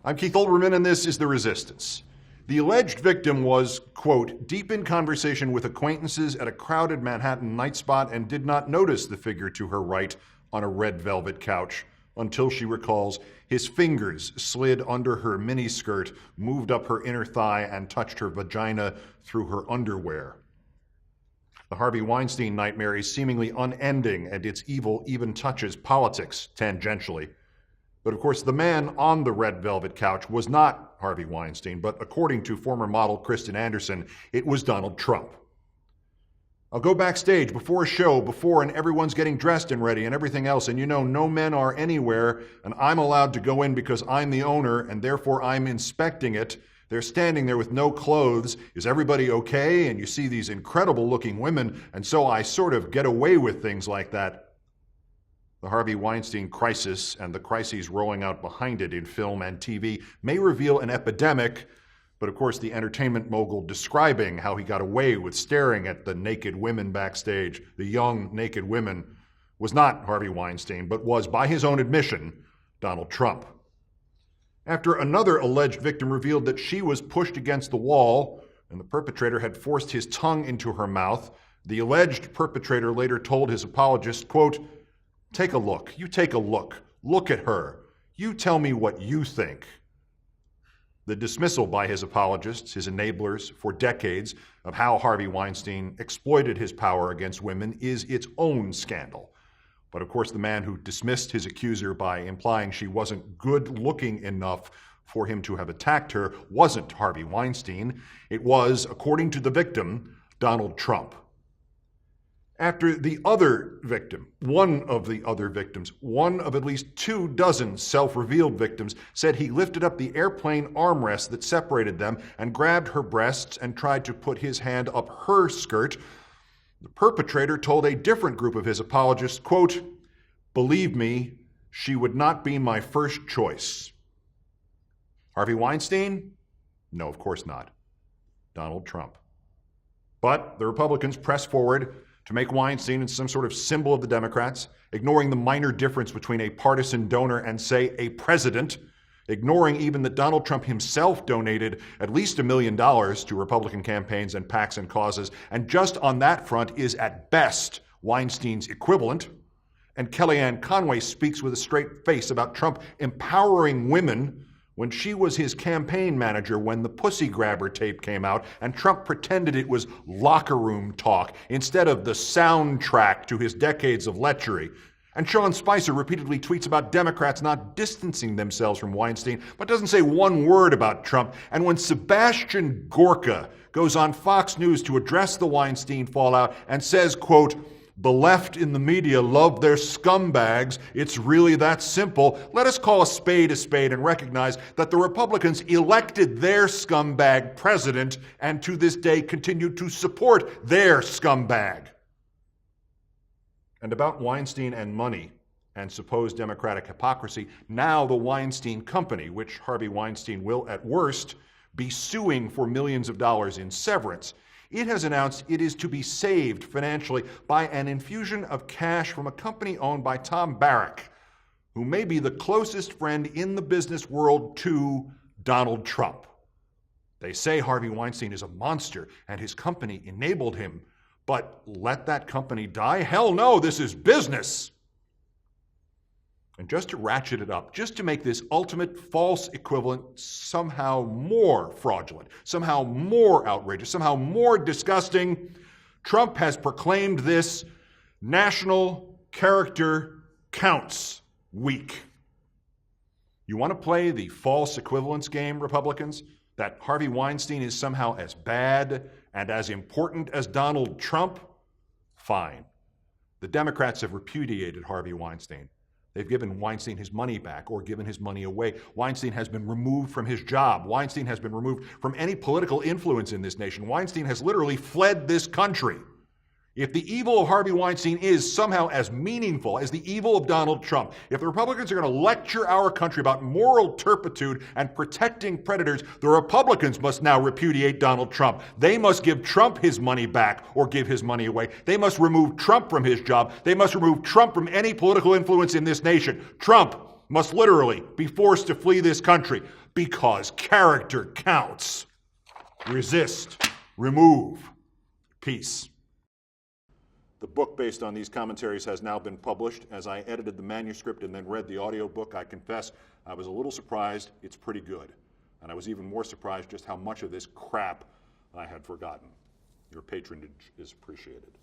I'm Keith Olbermann, and this is The Resistance. The alleged victim was, quote, deep in conversation with acquaintances at a crowded Manhattan night spot and did not notice the figure to her right on a red velvet couch until she recalls his fingers slid under her miniskirt, moved up her inner thigh, and touched her vagina through her underwear. The Harvey Weinstein nightmare is seemingly unending, and its evil even touches politics tangentially. But of course, the man on the red velvet couch was not Harvey Weinstein, but according to former model Kristen Anderson, it was Donald Trump. I'll go backstage before a show, and everyone's getting dressed and ready and everything else, and no men are anywhere, and I'm allowed to go in because I'm the owner, and therefore I'm inspecting it. They're standing there with no clothes. Is everybody okay? And you see these incredible looking women, and so I sort of get away with things like that. The Harvey Weinstein crisis and the crises rolling out behind it in film and TV may reveal an epidemic, but of course the entertainment mogul describing how he got away with staring at the naked women backstage, the young naked women, was not Harvey Weinstein, but was, by his own admission, Donald Trump. After another alleged victim revealed that she was pushed against the wall and the perpetrator had forced his tongue into her mouth, the alleged perpetrator later told his apologist, quote, take a look. You take a look. Look at her. You tell me what you think. The dismissal by his apologists, his enablers, for decades of how Harvey Weinstein exploited his power against women is its own scandal. But of course, the man who dismissed his accuser by implying she wasn't good-looking enough for him to have attacked her wasn't Harvey Weinstein. It was, according to the victim, Donald Trump. After the other victim, one of at least 24 self-revealed victims, said he lifted up the airplane armrest that separated them and grabbed her breasts and tried to put his hand up her skirt, the perpetrator told a different group of his apologists, quote, believe me, she would not be my first choice. Harvey Weinstein? No, of course not. Donald Trump. But the Republicans press forward to make Weinstein into some sort of symbol of the Democrats, ignoring the minor difference between a partisan donor and, say, a president, ignoring even that Donald Trump himself donated at least $1 million to Republican campaigns and PACs and causes, and just on that front is at best Weinstein's equivalent. And Kellyanne Conway speaks with a straight face about Trump empowering women when she was his campaign manager when the pussy grabber tape came out and Trump pretended it was locker room talk instead of the soundtrack to his decades of lechery. And Sean Spicer repeatedly tweets about Democrats not distancing themselves from Weinstein, but doesn't say one word about Trump. And when Sebastian Gorka goes on Fox News to address the Weinstein fallout and says, quote, the left in the media love their scumbags. It's really that simple. Let us call a spade and recognize that the Republicans elected their scumbag president and to this day continue to support their scumbag. And about Weinstein and money and supposed Democratic hypocrisy, now the Weinstein Company, which Harvey Weinstein will at worst be suing for millions of dollars in severance, it has announced it is to be saved financially by an infusion of cash from a company owned by Tom Barrack, who may be the closest friend in the business world to Donald Trump. They say Harvey Weinstein is a monster and his company enabled him, but let that company die? Hell no, this is business. And just to ratchet it up, just to make this ultimate false equivalent somehow more fraudulent, somehow more outrageous, somehow more disgusting, Trump has proclaimed this National Character Counts Week. You want to play the false equivalence game, Republicans? That Harvey Weinstein is somehow as bad and as important as Donald Trump? Fine. The Democrats have repudiated Harvey Weinstein. They've given Weinstein his money back or given his money away. Weinstein has been removed from his job. Weinstein has been removed from any political influence in this nation. Weinstein has literally fled this country. If the evil of Harvey Weinstein is somehow as meaningful as the evil of Donald Trump, if the Republicans are going to lecture our country about moral turpitude and protecting predators, the Republicans must now repudiate Donald Trump. They must give Trump his money back or give his money away. They must remove Trump from his job. They must remove Trump from any political influence in this nation. Trump must literally be forced to flee this country because character counts. Resist, remove, peace. The book based on these commentaries has now been published. As I edited the manuscript and then read the audiobook, I confess I was a little surprised. It's pretty good. And I was even more surprised just how much of this crap I had forgotten. Your patronage is appreciated.